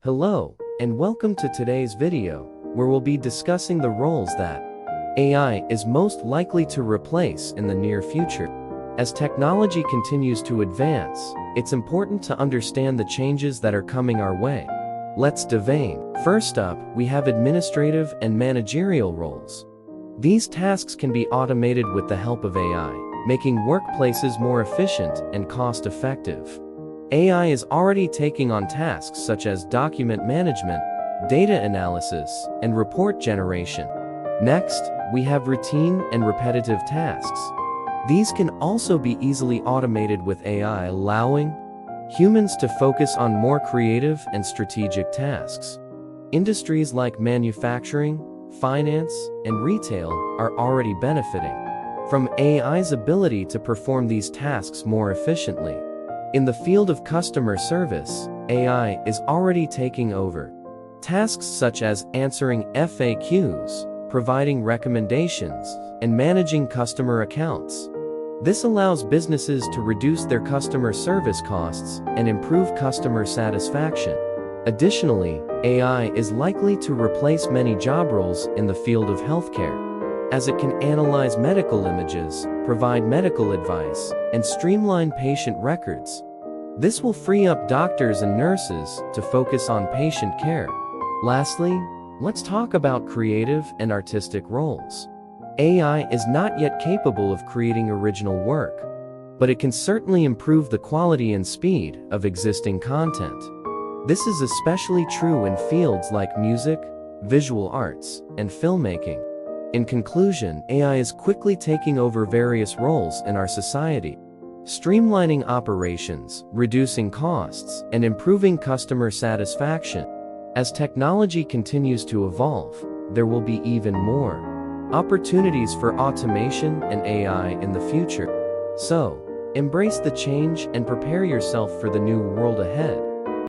Hello, and welcome to today's video, where we'll be discussing the roles that AI is most likely to replace in the near future. As technology continues to advance, it's important to understand the changes that are coming our way. Let's dive in. First up, we have administrative and managerial roles. These tasks can be automated with the help of AI, making workplaces more efficient and cost-effective. AI is already taking on tasks such as document management, data analysis, and report generation. Next, we have routine and repetitive tasks. These can also be easily automated with AI, allowing humans to focus on more creative and strategic tasks. Industries like manufacturing, finance, and retail are already benefiting from AI's ability to perform these tasks more efficiently. In the field of customer service, AI is already taking over tasks such as answering FAQs, providing recommendations, and managing customer accounts. This allows businesses to reduce their customer service costs and improve customer satisfaction. Additionally, AI is likely to replace many job roles in the field of healthcare, as it can analyze medical images, provide medical advice, and streamline patient records. This will free up doctors and nurses to focus on patient care. Lastly, let's talk about creative and artistic roles. AI is not yet capable of creating original work, but it can certainly improve the quality and speed of existing content. This is especially true in fields like music, visual arts, and filmmaking. In conclusion, AI is quickly taking over various roles in our society, streamlining operations, reducing costs, and improving customer satisfaction. As technology continues to evolve, there will be even more opportunities for automation and AI in the future. So, embrace the change and prepare yourself for the new world ahead.